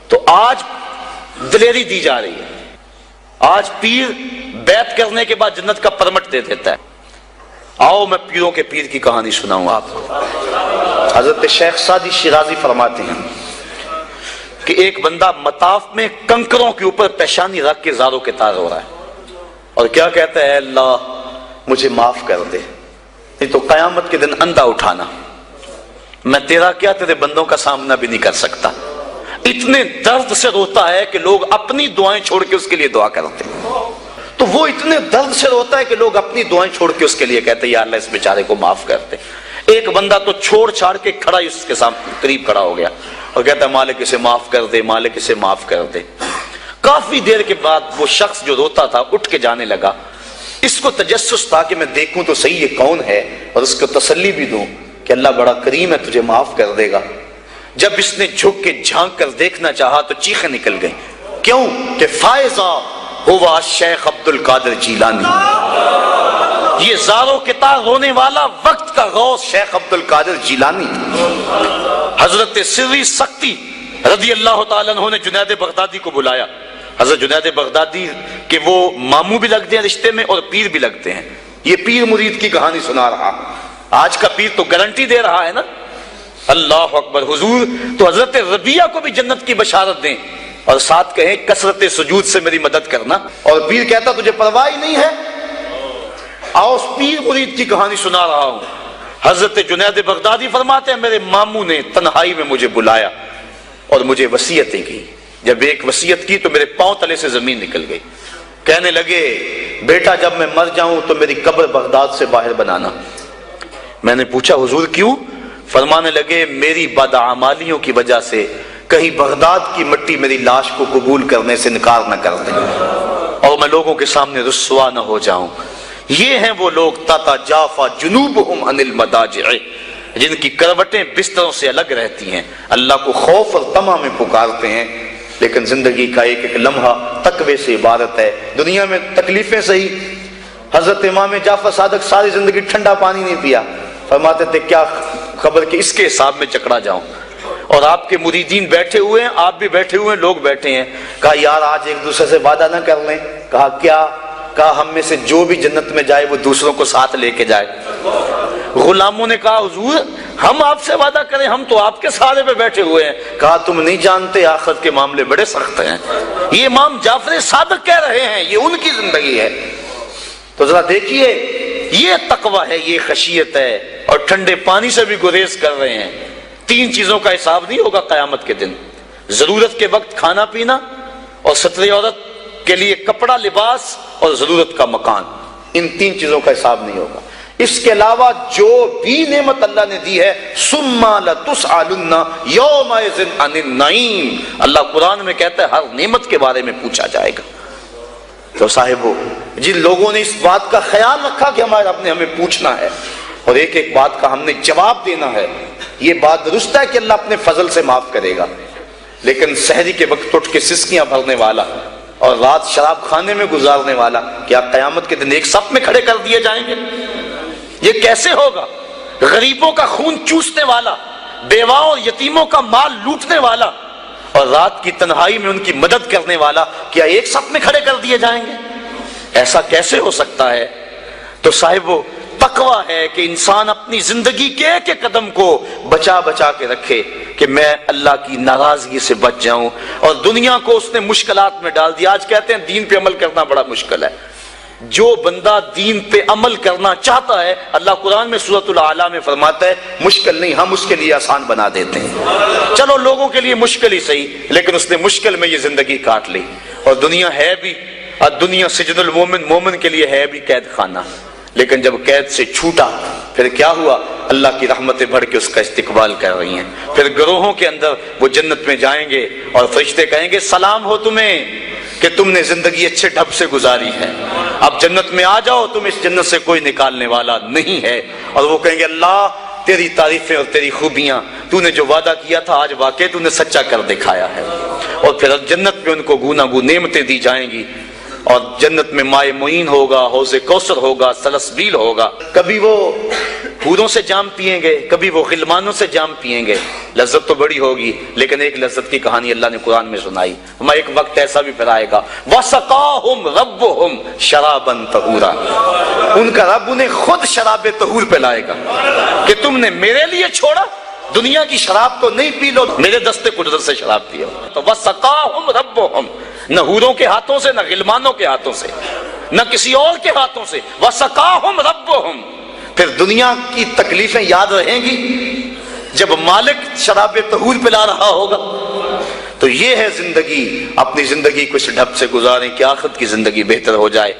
تو آج دلیری دی جا رہی ہے. آج پیر بیعت کرنے کے بعد جنت کا پرمٹ دے دیتا ہے. آؤ میں پیروں کے پیر کی کہانی سناؤں آپ کو. حضرت شیخ سعدی شیرازی فرماتے ہیں کہ ایک بندہ مطاف میں کنکروں کے اوپر پیشانی رکھ کے زاروں کے تار ہو رہا ہے اور کیا کہتا ہے, اللہ مجھے معاف کر دے, نہیں تو قیامت کے دن اندھا اٹھانا, میں تیرا کیا تیرے بندوں کا سامنا بھی نہیں کر سکتا. اتنے درد سے روتا ہے کہ لوگ اپنی دعائیں چھوڑ کے اس کے لیے دعا کرتے ہیں. تو وہ اتنے درد سے روتا ہے کہ لوگ اپنی دعائیں چھوڑ کے اس کے لیے کہتے ہیں یا اللہ اس بیچارے کو معاف کر دے. ایک بندہ تو چھوڑ چھاڑ کے کھڑا ہی اس کے سامنے قریب کھڑا ہو گیا اور کہتا ہے مالک اسے معاف کر دے, مالک اسے معاف کر دے. کافی دیر کے بعد وہ شخص جو روتا تھا اٹھ کے جانے لگا. اس کو تجسس تھا کہ میں دیکھوں تو صحیح یہ کون ہے اور اس کو تسلی بھی دوں کہ اللہ بڑا کریم ہے, تجھے معاف کر دے گا. جب اس نے جھک کے جھانک کر دیکھنا چاہا تو چیخیں نکل گئیں. کیوں کہ فائزہ ہوا شیخ عبد القادر جیلانی, یہ زاروں کے تار رونے والا وقت کا غوث شیخ عبد القادر جیلانی. حضرت سری سختی رضی اللہ تعالیٰ عنہ نے جنید بغدادی کو بلایا. حضرت جنید بغدادی کہ وہ ماموں بھی لگتے ہیں رشتے میں اور پیر بھی لگتے ہیں. یہ پیر مرید کی کہانی سنا رہا. آج کا پیر تو گارنٹی دے رہا ہے نا, اللہ اکبر حضور. تو حضرت ربیہ کو بھی جنت کی بشارت دیں اور ساتھ کہیں کثرت سجود سے میری مدد کرنا. اور پیر کہتا تجھے پرواہ ہی نہیں ہے, آؤ اس پیر مرید کی کہانی سنا رہا ہوں. حضرت جنید بغدادی فرماتے ہیں میرے ماموں نے تنہائی میں مجھے بلایا اور مجھے وصیتیں کی. جب ایک وصیت کی تو میرے پاؤں تلے سے زمین نکل گئی. کہنے لگے بیٹا جب میں مر جاؤں تو میری قبر بغداد سے باہر بنانا. میں نے پوچھا حضور کیوں؟ فرمانے لگے میری بدعمالیوں کی وجہ سے کہیں بغداد کی مٹی میری لاش کو قبول کرنے سے انکار نہ کر دے اور میں لوگوں کے سامنے رسوا نہ ہو جاؤں. یہ ہیں وہ لوگ تتجافا جنوبہم عن المضاجع, جن کی کروٹیں بستروں سے الگ رہتی ہیں, اللہ کو خوف اور طمع میں پکارتے ہیں, لیکن زندگی کا ایک ایک لمحہ تقوی سے عبارت ہے. دنیا میں تکلیفیں سہی. حضرت امام جعفر صادق ساری زندگی ٹھنڈا پانی نہیں پیا, فرماتے تھے کیا خبر کہ اس کے حساب میں چکڑا جاؤں. اور آپ کے مریدین بیٹھے ہوئے ہیں, آپ بھی بیٹھے ہوئے ہیں, لوگ بیٹھے ہیں. کہا یار آج ایک دوسرے سے وعدہ نہ کر لیں. کہا کیا؟ کہا ہم میں سے جو بھی جنت میں جائے وہ دوسروں کو ساتھ لے کے جائے. غلاموں نے کہا حضور ہم آپ سے وعدہ کریں, ہم تو آپ کے سہارے پہ بیٹھے ہوئے ہیں. کہا تم نہیں جانتے آخرت کے معاملے بڑے سخت ہیں. یہ امام جعفر صادق کہہ رہے ہیں, یہ ان کی زندگی ہے. تو ذرا دیکھیے یہ تقوی ہے, یہ خشیت ہے, اور ٹھنڈے پانی سے بھی گریز کر رہے ہیں. 3 چیزوں کا حساب نہیں ہوگا قیامت کے دن, ضرورت کے وقت کھانا پینا, اور ستر عورت کے لیے کپڑا لباس, اور ضرورت کا مکان. ان 3 چیزوں کا حساب نہیں ہوگا. اس کے علاوہ جو بھی نعمت اللہ نے دی ہے ثم لتسألن یومئذ عن النعیم, اللہ قرآن میں کہتا ہے ہر نعمت کے بارے میں پوچھا جائے گا. تو صاحبو جن لوگوں نے اس بات کا خیال رکھا کہ ہمارے رب نے ہمیں پوچھنا ہے اور ایک ایک بات کا ہم نے جواب دینا ہے, یہ بات درست ہے کہ اللہ اپنے فضل سے معاف کرے گا. لیکن سحری کے وقت اٹھ کے سسکیاں بھرنے والا اور رات شراب خانے میں گزارنے والا کیا قیامت کے دن ایک صف میں کھڑے کر دیے جائیں گے؟ یہ کیسے ہوگا؟ غریبوں کا خون چوسنے والا, بیواؤں اور یتیموں کا مال لوٹنے والا اور رات کی تنہائی میں ان کی مدد کرنے والا کیا ایک صف میں کھڑے کر دیے جائیں گے؟ ایسا کیسے ہو سکتا ہے؟ تو صاحبو تقویٰ ہے کہ انسان اپنی زندگی کے ایک ایک قدم کو بچا بچا کے رکھے کہ میں اللہ کی ناراضگی سے بچ جاؤں. اور دنیا کو اس نے مشکلات میں ڈال دیا. آج کہتے ہیں دین پہ عمل کرنا بڑا مشکل ہے. جو بندہ دین پہ عمل کرنا چاہتا ہے اللہ قرآن میں سورۃ الاعلیٰ میں فرماتا ہے مشکل نہیں, ہم اس کے لیے آسان بنا دیتے ہیں. چلو لوگوں کے لیے مشکل ہی صحیح, لیکن اس نے مشکل میں یہ زندگی کاٹ لی. اور دنیا ہے بھی, دنیا سجن المومن, مومن کے لیے ہے بھی قید خانہ. لیکن جب قید سے چھوٹا پھر کیا ہوا؟ اللہ کی رحمتیں بڑھ کے اس کا استقبال کر رہی ہیں. پھر گروہوں کے اندر وہ جنت میں جائیں گے اور فرشتے کہیں گے سلام ہو تمہیں کہ تم نے زندگی اچھے ڈھب سے گزاری ہے, اب جنت میں آ جاؤ, تم اس جنت سے کوئی نکالنے والا نہیں ہے. اور وہ کہیں گے اللہ تیری تعریفیں اور تیری خوبیاں, تو نے جو وعدہ کیا تھا آج واقعی تو نے سچا کر دکھایا ہے. اور پھر جنت میں ان کو گونا گو نعمتیں دی جائیں گی, اور جنت میں مائے معین ہوگا, حوض کوثر ہوگا, سلسبیل ہوگا. کبھی وہ حوروں سے جام پیئیں گے، کبھی وہ غلمانوں سے جام پیئیں گے، لذت تو بڑی ہوگی، لیکن ایک لذت کی کہانی اللہ نے قرآن میں سنائی، ہمیں ایک وقت ایسا بھی پھر آئے گا وَسَقَاهُمْ رَبُّهُمْ شَرَابًا طَهُورًا، ان کا رب انہیں خود شراب طہور پلائے گا کہ تم نے میرے لیے چھوڑا، دنیا کی شراب تو نہیں پی لو، میرے دستے قدرت سے شراب پیو۔ تو وَسَقَاهُمْ رَبُّهُمْ، نہ حوروں کے ہاتھوں سے، نہ غلمانوں کے ہاتھوں سے، نہ کسی اور کے ہاتھوں سے، وَسَقَاهُمْ رَبُّهُمْ۔ پھر دنیا کی تکلیفیں یاد رہیں گی جب مالک شراب طہور پلا رہا ہوگا۔ تو یہ ہے زندگی، اپنی زندگی کو اس ڈھب سے گزاریں کہ آخرت کی زندگی بہتر ہو جائے۔